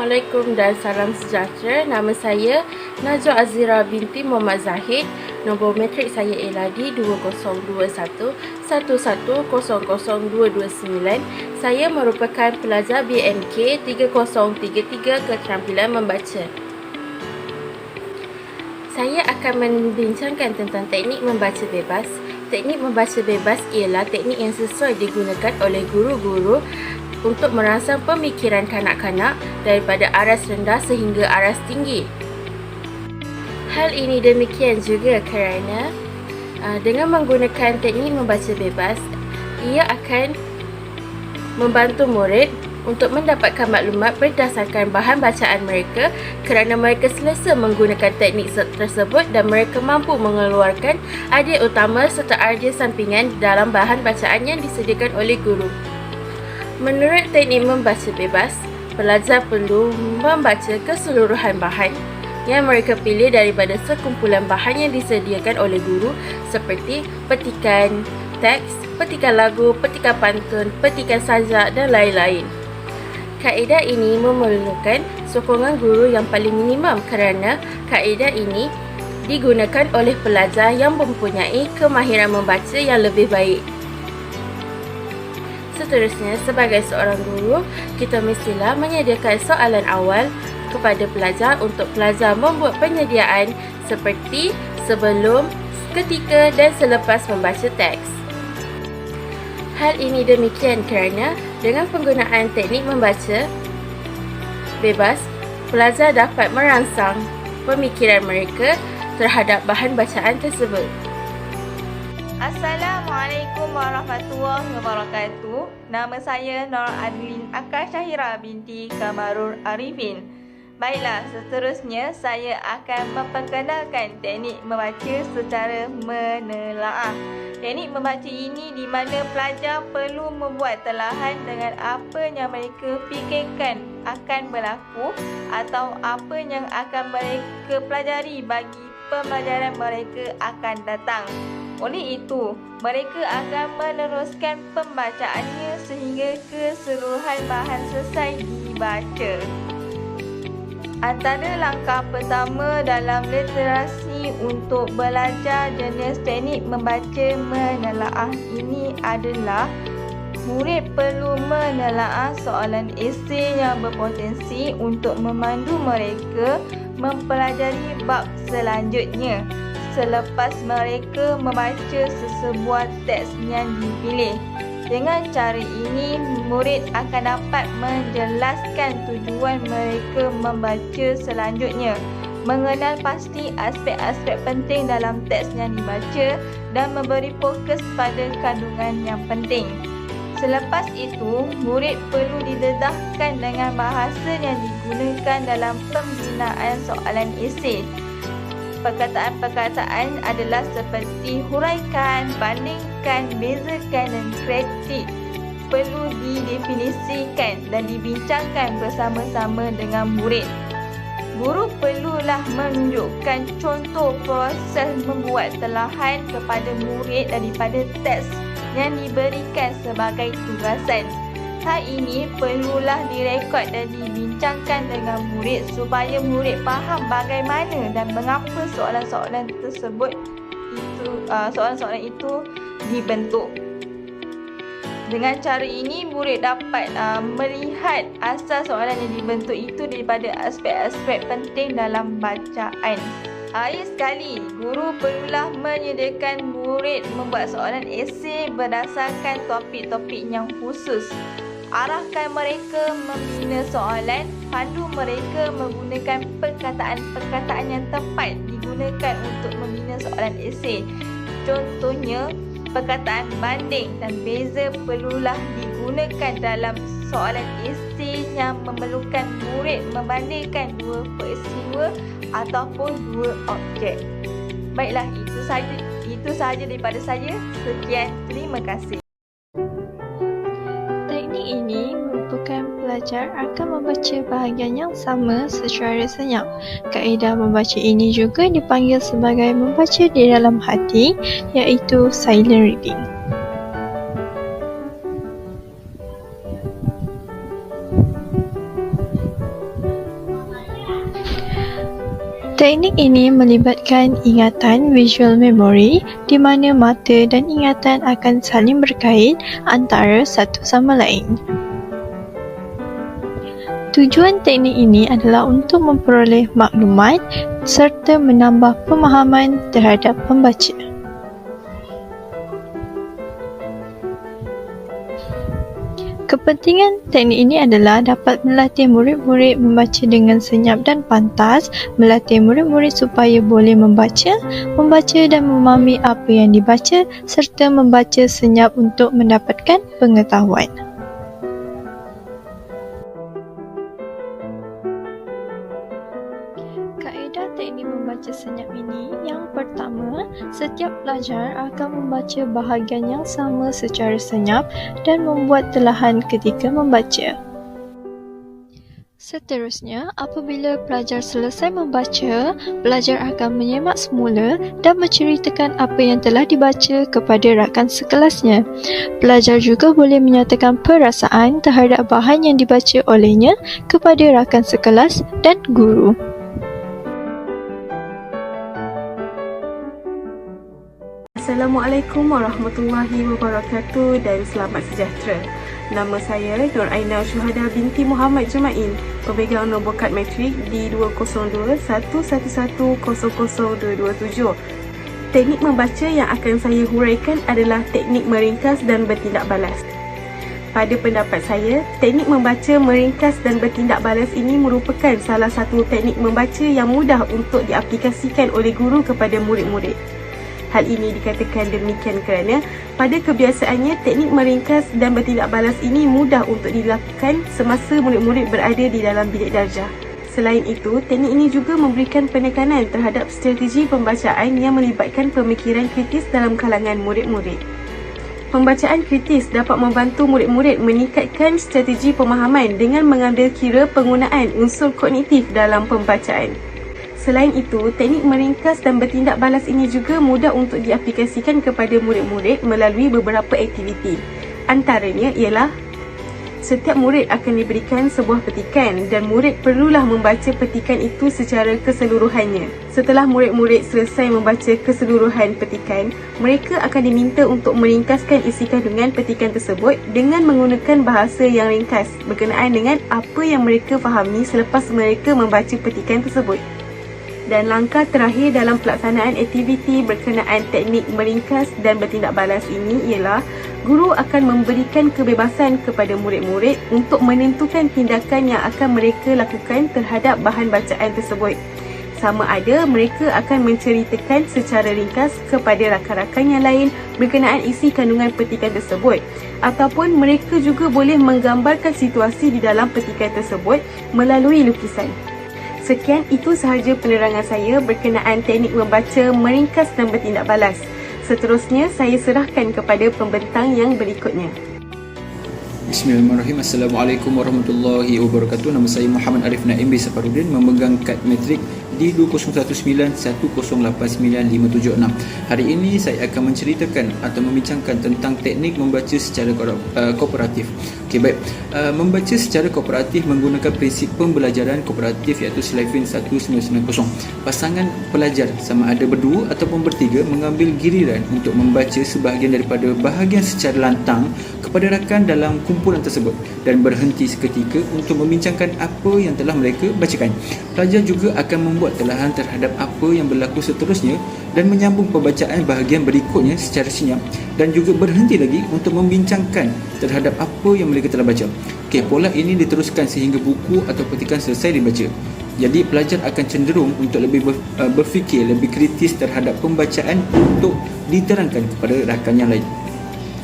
Assalamualaikum dan salam sejahtera. Nama saya Najwa Azira binti Muhammad Zahid. Nombor matrik saya ialah D202111000229. Saya merupakan pelajar BMK 3033 Keterampilan Membaca. Saya akan membincangkan tentang teknik membaca bebas. Teknik membaca bebas ialah teknik yang sesuai digunakan oleh guru-guru untuk merangsang pemikiran kanak-kanak daripada aras rendah sehingga aras tinggi. Hal ini demikian juga kerana dengan menggunakan teknik membaca bebas, ia akan membantu murid untuk mendapatkan maklumat berdasarkan bahan bacaan mereka kerana mereka selesa menggunakan teknik tersebut dan mereka mampu mengeluarkan idea utama serta idea sampingan dalam bahan bacaan yang disediakan oleh guru. Menurut teknik membaca bebas, pelajar perlu membaca keseluruhan bahan yang mereka pilih daripada sekumpulan bahan yang disediakan oleh guru seperti petikan teks, petikan lagu, petikan pantun, petikan sajak dan lain-lain. Kaedah ini memerlukan sokongan guru yang paling minimum kerana kaedah ini digunakan oleh pelajar yang mempunyai kemahiran membaca yang lebih baik. Seterusnya, sebagai seorang guru, kita mestilah menyediakan soalan awal kepada pelajar untuk pelajar membuat penyediaan seperti sebelum, ketika dan selepas membaca teks. Hal ini demikian kerana dengan penggunaan teknik membaca bebas, pelajar dapat merangsang pemikiran mereka terhadap bahan bacaan tersebut. Assalamualaikum warahmatullahi wabarakatuh. Nama saya Nur Adlin Akar Syahira binti Kamarul Arifin. Baiklah, seterusnya saya akan memperkenalkan teknik membaca secara menelaah. Teknik membaca ini di mana pelajar perlu membuat telahan dengan apa yang mereka fikirkan akan berlaku atau apa yang akan mereka pelajari bagi pembelajaran mereka akan datang. Oleh itu, mereka akan meneruskan pembacaannya sehingga keseluruhan bahan selesai dibaca. Antara langkah pertama dalam literasi untuk belajar jenis teknik membaca menelaah ini adalah murid perlu menelaah soalan esei yang berpotensi untuk memandu mereka mempelajari bab selanjutnya selepas mereka membaca sesebuah teks yang dipilih. Dengan cara ini, murid akan dapat menjelaskan tujuan mereka membaca selanjutnya, mengenal pasti aspek-aspek penting dalam teks yang dibaca dan memberi fokus pada kandungan yang penting. Selepas itu, murid perlu didedahkan dengan bahasa yang digunakan dalam pembinaan soalan esei. Perkataan-perkataan adalah seperti huraikan, bandingkan, bezakan dan kritik perlu didefinisikan dan dibincangkan bersama-sama dengan murid. Guru perlulah menunjukkan contoh proses membuat telahan kepada murid daripada teks yang diberikan sebagai tugasan. Hal ini perlulah direkod dan dibincangkan dengan murid supaya murid faham bagaimana dan mengapa soalan-soalan itu dibentuk. Dengan cara ini, murid dapat melihat asal soalan yang dibentuk itu daripada aspek-aspek penting dalam bacaan. Akhir sekali, guru perlulah menyediakan murid membuat soalan esei berdasarkan topik-topik yang khusus. Arahkan mereka membina soalan, pandu mereka menggunakan perkataan-perkataan yang tepat digunakan untuk membina soalan esei. Contohnya, perkataan banding dan beza perlulah digunakan dalam soalan esei yang memerlukan murid membandingkan dua peristiwa ataupun dua objek. Baiklah, itu sahaja daripada saya. Sekian, terima kasih. Teknik ini merupakan pelajar akan membaca bahagian yang sama secara senyap. Kaedah membaca ini juga dipanggil sebagai membaca di dalam hati, iaitu silent reading. Teknik ini melibatkan ingatan visual memory di mana mata dan ingatan akan saling berkait antara satu sama lain. Tujuan teknik ini adalah untuk memperoleh maklumat serta menambah pemahaman terhadap pembaca. Kepentingan teknik ini adalah dapat melatih murid-murid membaca dengan senyap dan pantas, melatih murid-murid supaya boleh membaca dan memahami apa yang dibaca serta membaca senyap untuk mendapatkan pengetahuan. Kaedah teknik membaca senyap ini, yang pertama, setiap pelajar akan membaca bahagian yang sama secara senyap dan membuat telahan ketika membaca. Seterusnya, apabila pelajar selesai membaca, pelajar akan menyemak semula dan menceritakan apa yang telah dibaca kepada rakan sekelasnya. Pelajar juga boleh menyatakan perasaan terhadap bahan yang dibaca olehnya kepada rakan sekelas dan guru. Assalamualaikum warahmatullahi wabarakatuh dan selamat sejahtera. Nama saya Nur Aina Syuhada binti Muhammad Jumain, pemegang nombor kad matrik di 202-111-000227. Teknik membaca yang akan saya huraikan adalah teknik meringkas dan bertindak balas. Pada pendapat saya, teknik membaca, meringkas dan bertindak balas ini merupakan salah satu teknik membaca yang mudah untuk diaplikasikan oleh guru kepada murid-murid. Hal ini dikatakan demikian kerana pada kebiasaannya teknik meringkas dan bertindak balas ini mudah untuk dilakukan semasa murid-murid berada di dalam bilik darjah. Selain itu, teknik ini juga memberikan penekanan terhadap strategi pembacaan yang melibatkan pemikiran kritis dalam kalangan murid-murid. Pembacaan kritis dapat membantu murid-murid meningkatkan strategi pemahaman dengan mengambil kira penggunaan unsur kognitif dalam pembacaan. Selain itu, teknik meringkas dan bertindak balas ini juga mudah untuk diaplikasikan kepada murid-murid melalui beberapa aktiviti. Antaranya ialah setiap murid akan diberikan sebuah petikan dan murid perlulah membaca petikan itu secara keseluruhannya. Setelah murid-murid selesai membaca keseluruhan petikan, mereka akan diminta untuk meringkaskan isi kandungan petikan tersebut dengan menggunakan bahasa yang ringkas berkenaan dengan apa yang mereka fahami selepas mereka membaca petikan tersebut. Dan langkah terakhir dalam pelaksanaan aktiviti berkenaan teknik meringkas dan bertindak balas ini ialah guru akan memberikan kebebasan kepada murid-murid untuk menentukan tindakan yang akan mereka lakukan terhadap bahan bacaan tersebut. Sama ada mereka akan menceritakan secara ringkas kepada rakan-rakan yang lain berkenaan isi kandungan petikan tersebut, ataupun mereka juga boleh menggambarkan situasi di dalam petikan tersebut melalui lukisan. Sekian, itu sahaja penerangan saya berkenaan teknik membaca, meringkas dan bertindak balas. Seterusnya, saya serahkan kepada pembentang yang berikutnya. Bismillahirrahmanirrahim. Assalamualaikum warahmatullahi wabarakatuh. Nama saya Muhammad Arif Naim bin Safarudin, memegang kad matrik di 2019-1089576. Hari ini saya akan menceritakan atau membincangkan tentang teknik membaca secara kooperatif. Okey, baik. Membaca secara kooperatif menggunakan prinsip pembelajaran kooperatif iaitu Slevin 1990. Pasangan pelajar sama ada berdua ataupun bertiga mengambil giliran untuk membaca sebahagian daripada bahagian secara lantang kepada rakan dalam kumpulan tersebut dan berhenti seketika untuk membincangkan apa yang telah mereka bacakan. Pelajar juga akan membuat telahan terhadap apa yang berlaku seterusnya dan menyambung pembacaan bahagian berikutnya secara senyap dan juga berhenti lagi untuk membincangkan terhadap apa yang mereka telah baca. Okey, pola ini diteruskan sehingga buku atau petikan selesai dibaca. Jadi pelajar akan cenderung untuk lebih berfikir lebih kritis terhadap pembacaan untuk diterangkan kepada rakan yang lain.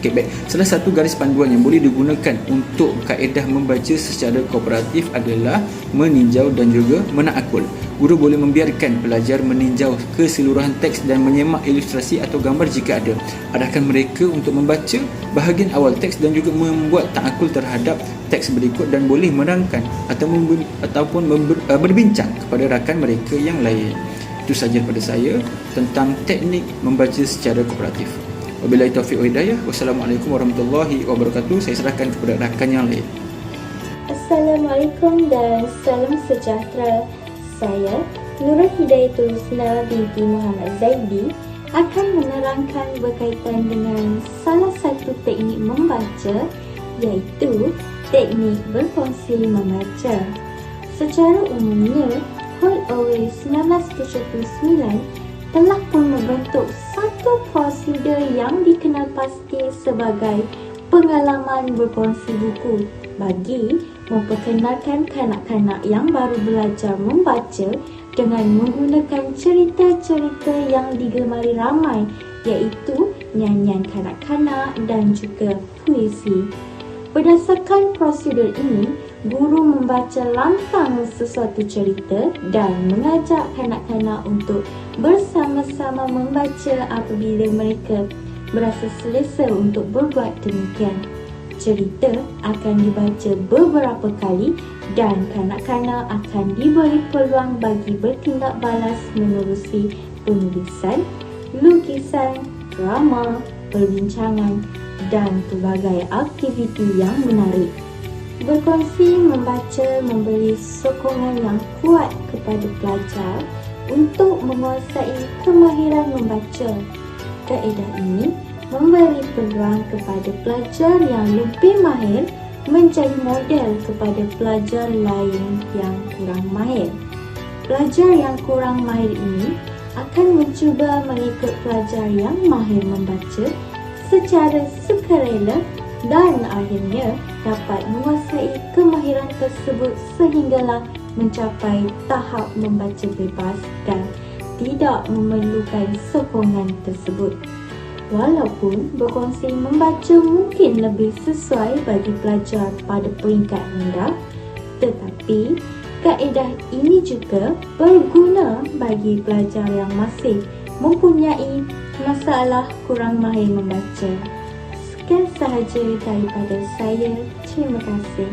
Okay, baik. Salah satu garis panduan yang boleh digunakan untuk kaedah membaca secara kooperatif adalah meninjau dan juga menakul. Guru boleh membiarkan pelajar meninjau keseluruhan teks dan menyemak ilustrasi atau gambar jika ada. Arahkan mereka untuk membaca bahagian awal teks dan juga membuat ta'akul terhadap teks berikut dan boleh menerangkan ataupun berbincang kepada rakan mereka yang lain. Itu sahaja daripada saya tentang teknik membaca secara kooperatif. Wabillahi taufiq wa hidayah. Wassalamualaikum warahmatullahi wabarakatuh. Saya serahkan kepada rakan yang lain. Assalamualaikum dan salam sejahtera. Saya Nurul Hidayatul Husna binti Muhammad Zaidi akan menerangkan berkaitan dengan salah satu teknik membaca, iaitu teknik berkongsi membaca. Secara umumnya, Holloway 1979 telah pun membentuk satu prosedur yang dikenal pasti sebagai pengalaman berkongsi buku bagi memperkenalkan kanak-kanak yang baru belajar membaca dengan menggunakan cerita-cerita yang digemari ramai, iaitu nyanyian kanak-kanak dan juga puisi. Berdasarkan prosedur ini, guru membaca lantang sesuatu cerita dan mengajak kanak-kanak untuk bersama-sama membaca apabila mereka berasa selesa untuk berbuat demikian. Cerita akan dibaca beberapa kali dan kanak-kanak akan diberi peluang bagi bertindak balas menerusi penulisan, lukisan, drama, perbincangan dan pelbagai aktiviti yang menarik. Berkongsi membaca memberi sokongan yang kuat kepada pelajar untuk menguasai kemahiran membaca. Kaedah ini memberi peluang kepada pelajar yang lebih mahir menjadi model kepada pelajar lain yang kurang mahir. Pelajar yang kurang mahir ini akan mencuba mengikut pelajar yang mahir membaca secara sukarela dan akhirnya dapat menguasai kemahiran tersebut sehinggalah mencapai tahap membaca bebas dan tidak memerlukan sokongan tersebut. Walaupun berkongsi membaca mungkin lebih sesuai bagi pelajar pada peringkat rendah, tetapi kaedah ini juga berguna bagi pelajar yang masih mempunyai masalah kurang mahir membaca. Sekian sahaja daripada saya. Terima kasih.